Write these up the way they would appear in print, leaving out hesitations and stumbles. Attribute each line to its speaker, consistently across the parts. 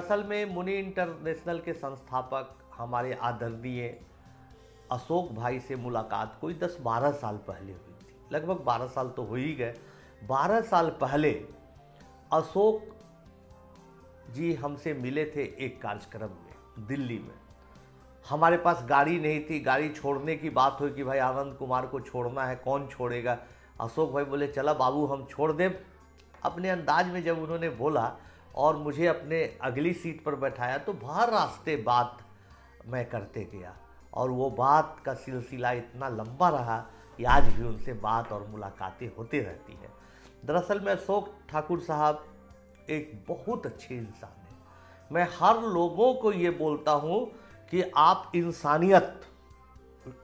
Speaker 1: दरअसल में मुनि इंटरनेशनल के संस्थापक हमारे आदरणीय अशोक भाई से मुलाकात कोई 10-12 साल पहले हुई थी। लगभग 12 साल तो हो ही गए। 12 साल पहले अशोक जी हमसे मिले थे एक कार्यक्रम में दिल्ली में। हमारे पास गाड़ी नहीं थी, गाड़ी छोड़ने की बात हुई कि भाई आनंद कुमार को छोड़ना है, कौन छोड़ेगा। अशोक भाई बोले चला बाबू हम छोड़ दें। अपने अंदाज में जब उन्होंने बोला और मुझे अपने अगली सीट पर बैठाया तो भर रास्ते बात मैं करते गया और वो बात का सिलसिला इतना लंबा रहा कि आज भी उनसे बात और मुलाकातें होती रहती है। दरअसल में अशोक ठाकुर साहब एक बहुत अच्छे इंसान हैं। मैं हर लोगों को ये बोलता हूँ कि आप इंसानियत,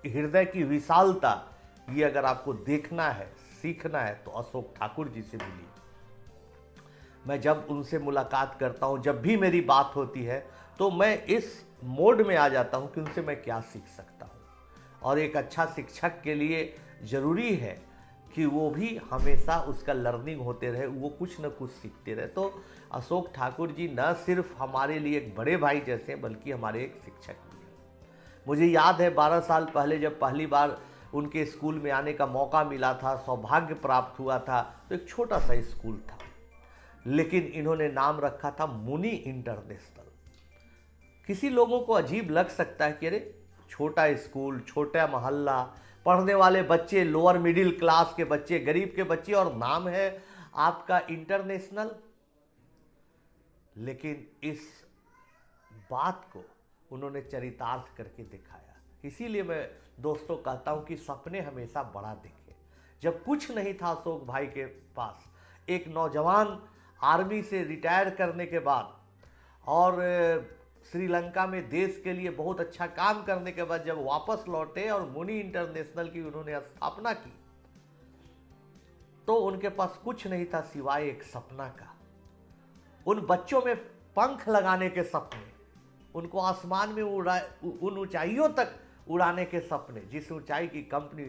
Speaker 1: हृदय की विशालता, ये अगर आपको देखना है, सीखना है तो अशोक ठाकुर जी से मिलिए। मैं जब उनसे मुलाकात करता हूँ, जब भी मेरी बात होती है तो मैं इस मोड में आ जाता हूँ कि उनसे मैं क्या सीख सकता हूँ। और एक अच्छा शिक्षक के लिए ज़रूरी है कि वो भी हमेशा उसका लर्निंग होते रहे, वो कुछ न कुछ सीखते रहे। तो अशोक ठाकुर जी न सिर्फ हमारे लिए एक बड़े भाई जैसे बल्कि हमारे एक शिक्षक भी हैं। मुझे याद है 12 साल पहले जब पहली बार उनके स्कूल में आने का मौका मिला था, सौभाग्य प्राप्त हुआ था, तो एक छोटा सा स्कूल था, लेकिन इन्होंने नाम रखा था मुनि इंटरनेशनल। किसी लोगों को अजीब लग सकता है कि अरे छोटा स्कूल, छोटा मोहल्ला, पढ़ने वाले बच्चे, लोअर मिडिल क्लास के बच्चे, गरीब के बच्चे, और नाम है आपका इंटरनेशनल। लेकिन इस बात को उन्होंने चरितार्थ करके दिखाया। इसीलिए मैं दोस्तों कहता हूं कि सपने हमेशा बड़ा देखें। जब कुछ नहीं था अशोक भाई के पास, एक नौजवान आर्मी से रिटायर करने के बाद और श्रीलंका में देश के लिए बहुत अच्छा काम करने के बाद जब वापस लौटे और मुनि इंटरनेशनल की उन्होंने स्थापना की, तो उनके पास कुछ नहीं था सिवाय एक सपना का। उन बच्चों में पंख लगाने के सपने, उनको आसमान में उन ऊंचाइयों तक उड़ाने के सपने, जिस ऊंचाई की कंपनी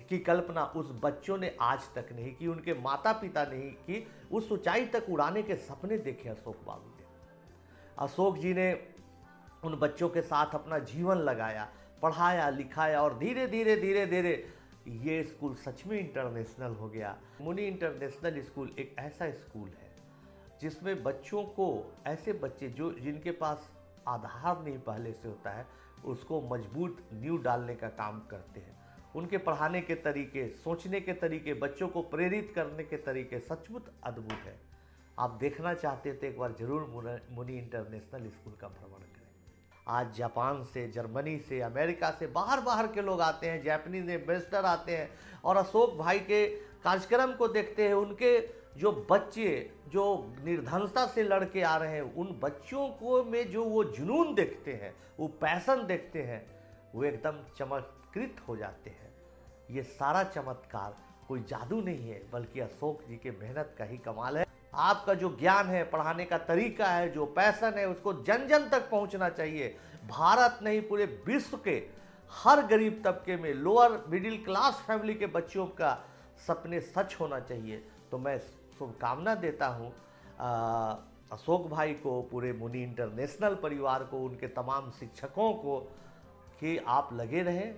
Speaker 1: की कल्पना उस बच्चों ने आज तक नहीं की, उनके माता पिता नहीं की, उस ऊंचाई तक उड़ाने के सपने देखे अशोक बाबू ने। अशोक जी ने उन बच्चों के साथ अपना जीवन लगाया, पढ़ाया लिखाया और धीरे धीरे धीरे धीरे ये स्कूल सच में इंटरनेशनल हो गया। मुनि इंटरनेशनल स्कूल एक ऐसा स्कूल है जिसमें बच्चों को, ऐसे बच्चे जो जिनके पास आधार नहीं पहले से होता है, उसको मजबूत नींव डालने का काम करते हैं। उनके पढ़ाने के तरीके, सोचने के तरीके, बच्चों को प्रेरित करने के तरीके सचमुच अद्भुत है। आप देखना चाहते तो एक बार जरूर मुनि इंटरनेशनल स्कूल का भ्रमण करें। आज जापान से, जर्मनी से, अमेरिका से बाहर बाहर के लोग आते हैं, जापानीज एम्बेसडर आते हैं और अशोक भाई के कार्यक्रम को देखते हैं। उनके जो बच्चे जो निर्धनता से लड़के आ रहे हैं, उन बच्चों को में जो वो जुनून देखते हैं, वो पैशन देखते हैं, वो एकदम चमत्कृत हो जाते हैं। ये सारा चमत्कार कोई जादू नहीं है बल्कि अशोक जी के मेहनत का ही कमाल है। आपका जो ज्ञान है, पढ़ाने का तरीका है, जो पैशन है, उसको जन जन तक पहुंचना चाहिए। भारत नहीं पूरे विश्व के हर गरीब तबके में, लोअर मिडिल क्लास फैमिली के बच्चों का सपने सच होना चाहिए। तो मैं शुभकामना देता हूँ अशोक भाई को, पूरे मुनि इंटरनेशनल परिवार को, उनके तमाम शिक्षकों को कि आप लगे रहें।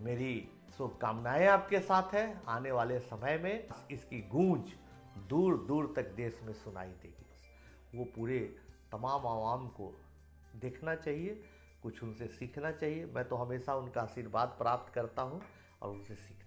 Speaker 1: मेरी शुभकामनाएं आपके साथ है। आने वाले समय में इसकी गूंज दूर दूर तक देश में सुनाई देगी। वो पूरे तमाम आवाम को देखना चाहिए, कुछ उनसे सीखना चाहिए। मैं तो हमेशा उनका आशीर्वाद प्राप्त करता हूँ और उनसे सीखता हूँ।